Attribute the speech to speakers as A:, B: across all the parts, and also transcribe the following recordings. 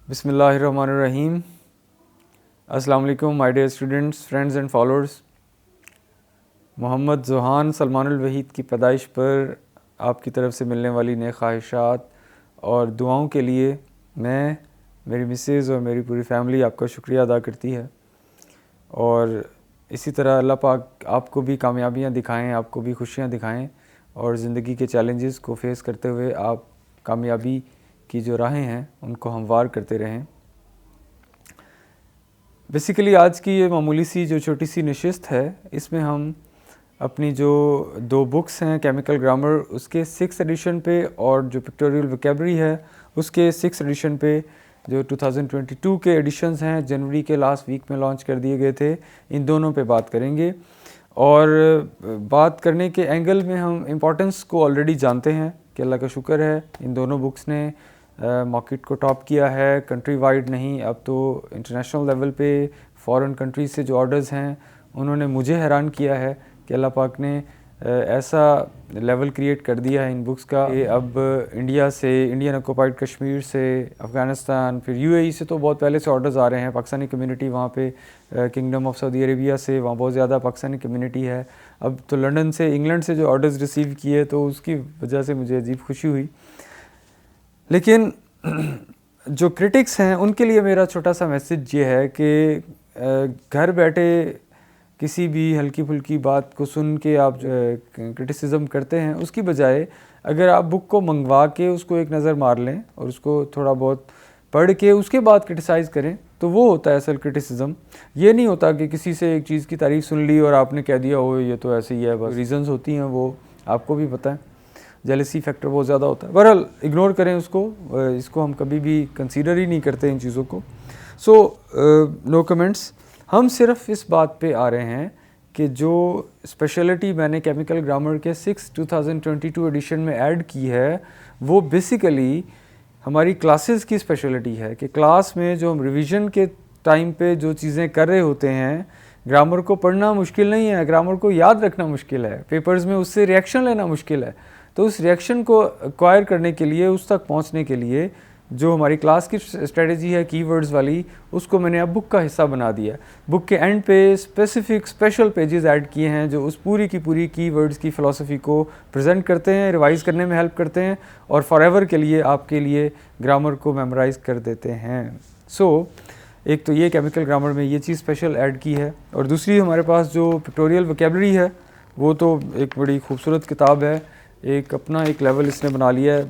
A: बिस्मिल्लाहिर्रहमानिर्रहीम। अस्सलाम वालेकुम my dear students, friends and followers. Mohammad Zuhan Salmanul Waheed की पैदाइश पर आपकी तरफ से मिलने वाली नेक ख्वाहिशात और दुआओं के लिए मैं, मेरी मिसेज़ और मेरी पूरी फैमिली आपका शुक्रिया अदा करती है। और इसी तरह अल्लाह पाक आपको भी कामयाबियाँ दिखाएं, आपको भी खुशियाँ दिखाएं और ज़िंदगी के चैलेंजेस को फेस करते हुए आप कामयाबी की जो राहें हैं उनको हमवार करते रहें। बेसिकली आज की ये मामूली सी जो छोटी सी नशिस्त है, इसमें हम अपनी जो 2 बुक्स हैं, केमिकल ग्रामर उसके 6th एडिशन पे और जो पिक्टोरियल वोकैबुलरी है उसके 6th एडिशन पे, जो 2022 के एडिशंस हैं, जनवरी के लास्ट वीक में लॉन्च कर दिए गए थे, इन दोनों पे बात करेंगे। और बात करने के एंगल में हम इम्पोर्टेंस को ऑलरेडी जानते हैं कि अल्लाह का शुक्र है इन दोनों बुक्स ने मार्केट को टॉप किया है, कंट्री वाइड नहीं, अब तो इंटरनेशनल लेवल पे फॉरेन कंट्रीज से जो ऑर्डर्स हैं उन्होंने मुझे हैरान किया है कि अल्लाह पाक ने ऐसा लेवल क्रिएट कर दिया है इन बुक्स का कि अब इंडिया से, इंडियन ऑक्युपाइड कश्मीर से, अफ़गानिस्तान, फिर यूएई से तो बहुत पहले से ऑर्डर्स आ रहे हैं। पाकिस्तानी कम्युनिटी वहाँ पे, किंगडम ऑफ सऊदी अरेबिया से वहाँ बहुत ज़्यादा पाकिस्तानी कम्युनिटी है। अब तो लंदन से, इंग्लैंड से जो ऑर्डर्स रिसीव किए तो उसकी वजह से मुझे अजीब खुशी हुई। लेकिन जो क्रिटिक्स हैं उनके लिए मेरा छोटा सा मैसेज ये है कि घर बैठे किसी भी हल्की फुल्की बात को सुन के आप क्रिटिसिज्म करते हैं, उसकी बजाय अगर आप बुक को मंगवा के उसको एक नज़र मार लें और उसको थोड़ा बहुत पढ़ के उसके बाद क्रिटिसाइज़ करें तो वो होता है असल क्रिटिसिज्म। ये नहीं होता कि किसी से एक चीज़ की तारीफ़ सुन ली और आपने कह दिया ओ ये तो ऐसे ही है, बस रीज़न्स होती हैं वो आपको भी पता है, जेलसी फैक्टर बहुत ज़्यादा होता है। बहरहाल इग्नोर करें उसको, इसको हम कभी भी कंसीडर ही नहीं करते इन चीज़ों को। So no comments. हम सिर्फ इस बात पे आ रहे हैं कि जो स्पेशलिटी मैंने केमिकल ग्रामर के 2022 एडिशन में ऐड की है वो बेसिकली हमारी क्लासेस की स्पेशलिटी है कि क्लास में जो हम रिवीजन के टाइम पे जो चीज़ें कर रहे होते हैं, ग्रामर को पढ़ना मुश्किल नहीं है, ग्रामर को याद रखना मुश्किल है, पेपर्स में उससे रिएक्शन लेना मुश्किल है। तो उस रिएक्शन को एक्वायर करने के लिए, उस तक पहुंचने के लिए जो हमारी क्लास की स्ट्रेटजी है कीवर्ड्स वाली, उसको मैंने अब बुक का हिस्सा बना दिया है। बुक के एंड पे स्पेसिफिक स्पेशल पेजेस ऐड किए हैं जो उस पूरी की पूरी कीवर्ड्स की फ़िलासफ़ी को प्रेजेंट करते हैं, रिवाइज़ करने में हेल्प करते हैं और फॉरएवर के लिए आपके लिए ग्रामर को मेमोराइज़ कर देते हैं। सो एक तो ये केमिकल ग्रामर में ये चीज़ स्पेशल ऐड की है, और दूसरी हमारे पास जो पिक्टोरियल वोकैबुलरी है वो तो एक बड़ी खूबसूरत किताब है, एक अपना एक लेवल इसने बना लिया है,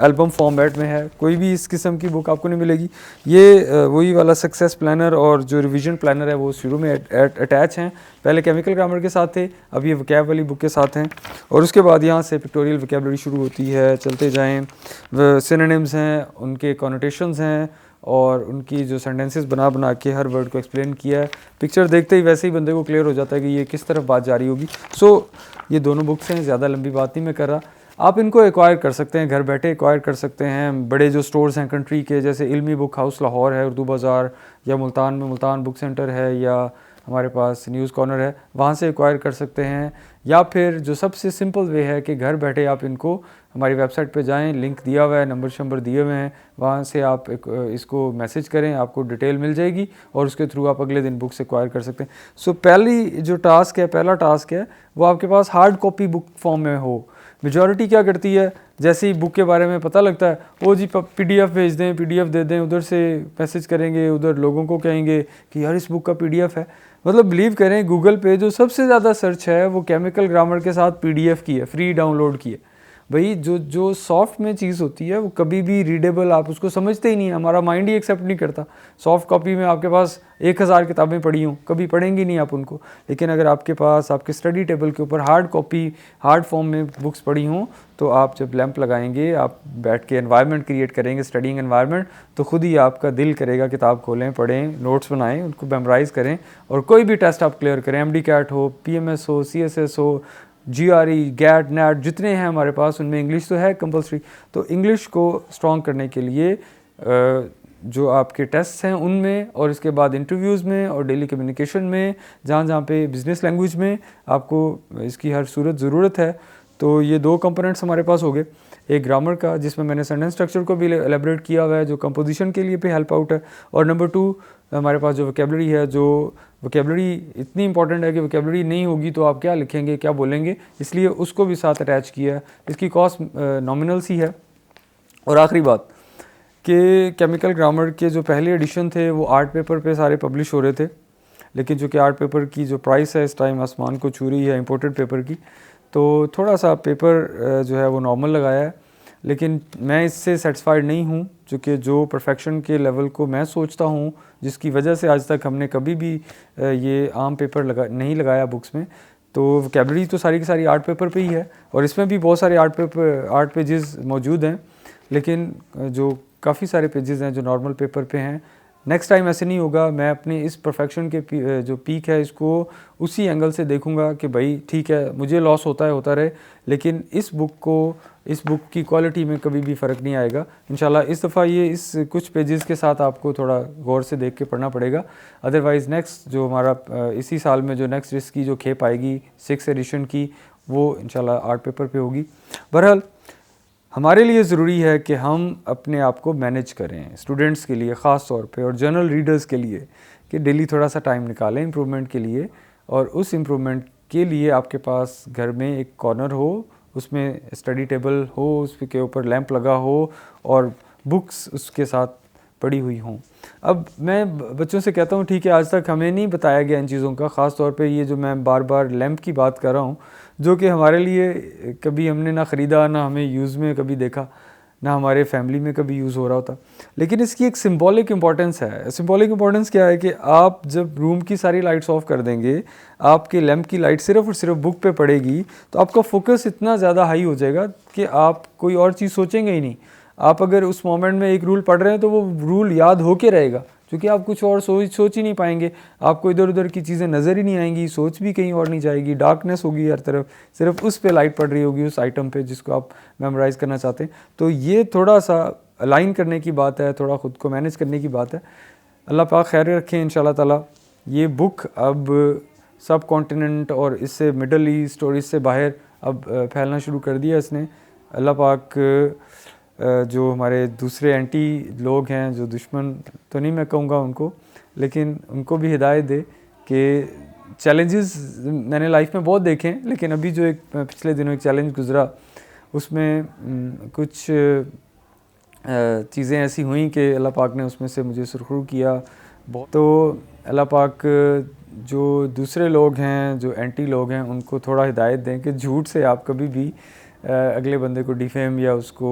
A: एल्बम फॉर्मेट में है, कोई भी इस किस्म की बुक आपको नहीं मिलेगी। ये वही वाला सक्सेस प्लानर और जो रिवीजन प्लानर है वो शुरू में अटैच हैं, पहले केमिकल ग्रामर के साथ थे, अब ये वोकैब वाली बुक के साथ हैं, और उसके बाद यहाँ से पिक्टोरियल वोकैबुलरी शुरू होती है, चलते जाएँ, सिनोनिम्स हैं, उनके कॉनोटेशंस हैं और उनकी जो सेंटेंसेस बना बना के हर वर्ड को एक्सप्लेन किया है। पिक्चर देखते ही वैसे ही बंदे को क्लियर हो जाता है कि ये किस तरफ बात जा रही होगी। सो ये दोनों बुक्स हैं, ज़्यादा लंबी बात नहीं मैं कर रहा। आप इनको एक्वायर कर सकते हैं, घर बैठे एक्वायर कर सकते हैं। बड़े जो स्टोर्स हैं कंट्री के, जैसे इल्मी बुक हाउस लाहौर है, उर्दू बाज़ार, या मुल्तान में मुल्तान बुक सेंटर है, या हमारे पास न्यूज़ कॉर्नर है, वहाँ से एक्वायर कर सकते हैं। या फिर जो सबसे सिंपल वे है कि घर बैठे आप इनको हमारी वेबसाइट पे जाएं, लिंक दिया हुआ है, नंबर दिए हुए हैं, वहाँ से आप इसको मैसेज करें, आपको डिटेल मिल जाएगी और उसके थ्रू आप अगले दिन बुक से एक्वायर कर सकते हैं। सो पहली जो टास्क है, पहला टास्क है वो आपके पास हार्ड कॉपी बुक फॉर्म में हो। मेजॉरिटी क्या करती है, जैसे ही बुक के बारे में पता लगता है, ओ जी PDF भेज दें, PDF दे दें, उधर से मैसेज करेंगे, उधर लोगों को कहेंगे कि यार इस बुक का PDF है। मतलब बिलीव करें, गूगल पे जो सबसे ज़्यादा सर्च है वो केमिकल ग्रामर के साथ PDF की है, फ्री डाउनलोड की है। भाई जो सॉफ्ट में चीज़ होती है वो कभी भी रीडेबल, आप उसको समझते ही नहीं, हमारा माइंड ही एक्सेप्ट नहीं करता। सॉफ्ट कॉपी में आपके पास 1000 किताबें पढ़ी हों, कभी पढ़ेंगी नहीं आप उनको। लेकिन अगर आपके पास आपके स्टडी टेबल के ऊपर हार्ड कॉपी, हार्ड फॉर्म में बुक्स पढ़ी हों, तो आप जब लैंप लगाएंगे, आप बैठ के एनवायरनमेंट क्रिएट करेंगे, स्टडिंग एनवायरनमेंट, तो खुद ही आपका दिल करेगा किताब खोलें, पढ़ें, नोट्स बनाएं, उनको मेमोराइज़ करें और कोई भी टेस्ट आप क्लियर करें, MD कैट हो, PMS हो, CSS हो, GRE, गैट, नेट, जितने हैं हमारे पास, उनमें इंग्लिश तो है कंपलसरी। तो इंग्लिश को स्ट्रॉन्ग करने के लिए जो आपके टेस्ट हैं उनमें, और इसके बाद इंटरव्यूज़ में और डेली कम्युनिकेशन में, जहाँ जहाँ पे बिज़नेस लैंग्वेज में आपको इसकी हर सूरत ज़रूरत है, तो ये 2 कंपोनेंट्स हमारे पास हो गए। एक ग्रामर का जिसमें मैंने सेंटेंस स्ट्रक्चर को भी एलेबरेट किया हुआ है, जो कंपोजिशन के लिए भी हेल्प आउट है। और नंबर 2 हमारे पास जो वोकेबलरी है, जो वोकेबलरी इतनी इंपॉर्टेंट है कि वोकेबलरी नहीं होगी तो आप क्या लिखेंगे, क्या बोलेंगे, इसलिए उसको भी साथ अटैच किया है। इसकी कॉस्ट नॉमिनल सी है। और आखिरी बात कि केमिकल ग्रामर के जो पहले एडिशन थे वो आर्ट पेपर पे सारे पब्लिश हो रहे थे, लेकिन चूँकि आर्ट पेपर की जो प्राइस है इस टाइम आसमान को छू रही है इंपोर्टेड पेपर की, तो थोड़ा सा पेपर जो है वो नॉर्मल लगाया है। लेकिन मैं इससे सेटिस्फाइड नहीं हूँ, चूँकि जो परफेक्शन के लेवल को मैं सोचता हूँ, जिसकी वजह से आज तक हमने कभी भी ये आम पेपर नहीं लगाया बुक्स में, तो वोकेबलरी तो सारी की सारी आर्ट पेपर पे ही है और इसमें भी बहुत सारे आर्ट पेजेस मौजूद हैं, लेकिन जो काफ़ी सारे पेजेस हैं जो नॉर्मल पेपर पे हैं। नेक्स्ट टाइम ऐसे नहीं होगा। मैं अपने इस परफेक्शन के जो पीक है इसको उसी एंगल से देखूंगा कि भाई ठीक है, मुझे लॉस होता है, होता रहे, लेकिन इस बुक की क्वालिटी में कभी भी फ़र्क नहीं आएगा इंशाल्लाह। इस दफ़ा ये इस कुछ पेजेस के साथ आपको थोड़ा गौर से देख के पढ़ना पड़ेगा, अदरवाइज़ नेक्स्ट जो हमारा इसी साल में जो नेक्स्ट इसकी जो खेप आएगी 6th एडिशन की, वो इंशाल्लाह आर्ट पेपर पे होगी। बहरहाल हमारे लिए ज़रूरी है कि हम अपने आप को मैनेज करें, स्टूडेंट्स के लिए ख़ास तौर पे और जनरल रीडर्स के लिए, कि डेली थोड़ा सा टाइम निकालें इम्प्रूवमेंट के लिए। और उस इम्प्रूवमेंट के लिए आपके पास घर में एक कॉर्नर हो, उसमें स्टडी टेबल हो, उसके ऊपर लैंप लगा हो और बुक्स उसके साथ पड़ी हुई हों। अब मैं बच्चों से कहता हूँ ठीक है, आज तक हमें नहीं बताया गया इन चीज़ों का, ख़ास तौर पे ये जो मैं बार बार लैंप की बात कर रहा हूँ, जो कि हमारे लिए कभी हमने ना ख़रीदा, ना हमें यूज़ में कभी देखा, ना हमारे फैमिली में कभी यूज़ हो रहा होता, लेकिन इसकी एक सिंबॉलिक इम्पॉर्टेंस है। सिंबॉलिक इम्पॉर्टेंस क्या है कि आप जब रूम की सारी लाइट्स ऑफ कर देंगे, आपके लैंप की लाइट सिर्फ और सिर्फ बुक पे पड़ेगी, तो आपका फोकस इतना ज़्यादा हाई हो जाएगा कि आप कोई और चीज़ सोचेंगे ही नहीं। आप अगर उस मोमेंट में एक रूल पढ़ रहे हैं तो वो रूल याद होके रहेगा, क्योंकि आप कुछ और सोच ही नहीं पाएंगे, आपको इधर उधर की चीज़ें नज़र ही नहीं आएंगी, सोच भी कहीं और नहीं जाएगी, डार्कनेस होगी हर तरफ, सिर्फ उस पे लाइट पड़ रही होगी, उस आइटम पे जिसको आप मेमोराइज़ करना चाहते हैं। तो ये थोड़ा सा अलाइन करने की बात है, थोड़ा ख़ुद को मैनेज करने की बात है। अल्लाह पाक खैर रखें इंशाल्लाह ताला। ये बुक अब सब कॉन्टिनेंट और इससे मिडल ईस्ट और इससे बाहर अब फैलना शुरू कर दिया इसने। अल्लाह पाक जो हमारे दूसरे एंटी लोग हैं, जो दुश्मन तो नहीं मैं कहूँगा उनको, लेकिन उनको भी हिदायत दे कि चैलेंजेस मैंने लाइफ में बहुत देखे हैं, लेकिन अभी जो एक पिछले दिनों एक चैलेंज गुज़रा उसमें कुछ चीज़ें ऐसी हुई कि अल्लाह पाक ने उसमें से मुझे सुरखरू किया बहुत। तो अल्लाह पाक जो दूसरे लोग हैं, जो एंटी लोग हैं, उनको थोड़ा हिदायत दें कि झूठ से आप कभी भी अगले बंदे को डिफेम या उसको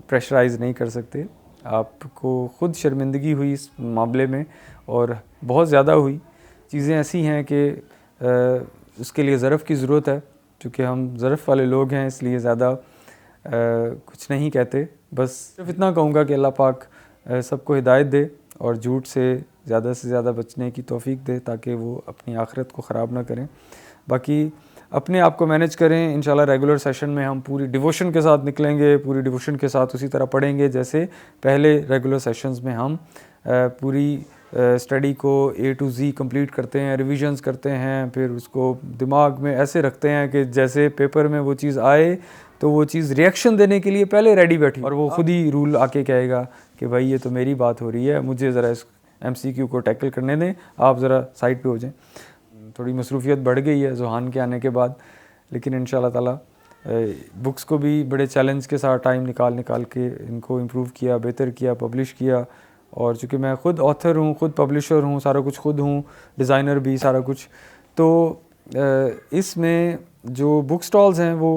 A: प्रेशराइज़ नहीं कर सकते। आपको ख़ुद शर्मिंदगी हुई इस मामले में और बहुत ज़्यादा हुई। चीज़ें ऐसी हैं कि उसके लिए ज़रफ़ की ज़रूरत है, क्योंकि हम ज़रफ़ वाले लोग हैं, इसलिए ज़्यादा कुछ नहीं कहते। बस सिर्फ इतना कहूँगा कि अल्लाह पाक सबको हिदायत दे और झूठ से ज़्यादा बचने की तौफ़ीक दे, ताकि वो अपनी आखिरत को ख़राब ना करें। बाकी अपने आप को मैनेज करें। इंशाल्लाह रेगुलर सेशन में हम पूरी डिवोशन के साथ निकलेंगे, पूरी डिवोशन के साथ उसी तरह पढ़ेंगे जैसे पहले रेगुलर सेशंस में हम पूरी स्टडी को A to Z कंप्लीट करते हैं, रिविजन्स करते हैं, फिर उसको दिमाग में ऐसे रखते हैं कि जैसे पेपर में वो चीज़ आए तो वो चीज़ रिएक्शन देने के लिए पहले रेडी बैठी, और वो ख़ुद ही रूल आके कहेगा कि भाई ये तो मेरी बात हो रही है, मुझे ज़रा इस MCQ को टैकल करने दें, आप ज़रा साइड पे हो जाएं। थोड़ी मसरूफ़ियत बढ़ गई है ज़ुहान के आने के बाद, लेकिन इंशाल्लाह ताला बुक्स को भी बड़े चैलेंज के साथ टाइम निकाल के इनको इम्प्रूव किया, बेहतर किया, पब्लिश किया। और चूँकि मैं ख़ुद ऑथर हूँ, ख़ुद पब्लिशर हूँ, सारा कुछ ख़ुद हूँ, डिज़ाइनर भी सारा कुछ, तो इसमें जो बुक स्टॉल्स हैं वो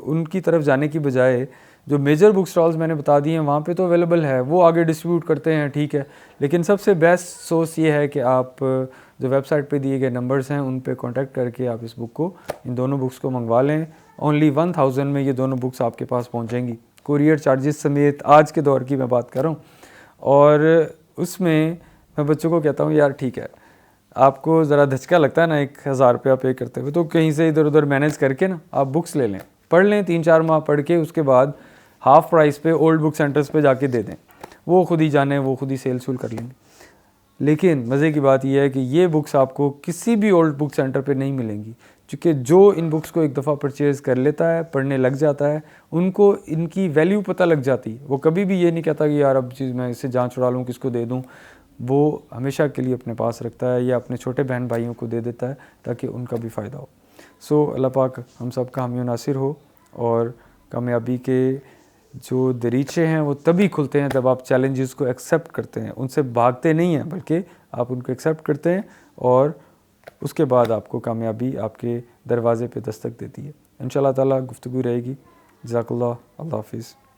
A: उनकी तरफ जाने की बजाय जो मेजर बुक स्टॉल्स मैंने बता दिए हैं वहाँ पे तो अवेलेबल है, वो आगे डिस्ट्रीब्यूट करते हैं, ठीक है, लेकिन सबसे बेस्ट सोर्स ये है कि आप जो वेबसाइट पे दिए गए नंबर्स हैं उन पे कांटेक्ट करके आप इस बुक को, इन दोनों बुक्स को मंगवा लें। ओनली 1000 में ये दोनों बुक्स आपके पास पहुँचेंगी, कुरियर चार्जेस समेत। आज के दौर की मैं बात कर रहा हूँ। और उसमें मैं बच्चों को कहता हूँ यार ठीक है, आपको ज़रा धचका लगता है ना 1000 रुपया पे करते हुए, तो कहीं से इधर उधर मैनेज करके ना आप बुक्स ले लें, पढ़ लें, 3-4 माह पढ़ के उसके बाद हाफ़ प्राइस पे ओल्ड बुक सेंटर्स पे जाके दे दें, वो खुद ही जाने, वो खुद ही सेल सूल कर लेंगे। लेकिन मज़े की बात यह है कि ये बुक्स आपको किसी भी ओल्ड बुक सेंटर पे नहीं मिलेंगी, क्योंकि जो इन बुक्स को एक दफ़ा परचेज़ कर लेता है, पढ़ने लग जाता है, उनको इनकी वैल्यू पता लग जाती है। वो कभी भी ये नहीं कहता कि यार अब चीज़ मैं इससे जान छुड़ा लूँ, किसको दे दूँ। वो हमेशा के लिए अपने पास रखता है या अपने छोटे बहन भाइयों को दे देता है ताकि उनका भी फ़ायदा हो। सो अल्लाह पाक हम सब का हामी नासिर हो, और कामयाबी के जो दरीचे हैं वो तभी खुलते हैं जब आप चैलेंजेस को एक्सेप्ट करते हैं, उनसे भागते नहीं हैं बल्कि आप उनको एक्सेप्ट करते हैं, और उसके बाद आपको कामयाबी आपके दरवाज़े पे दस्तक देती है। इंशाअल्लाह ताला गुफ्तगू रहेगी। जज़ाकल्लाह, अल्लाह हाफ़िज़।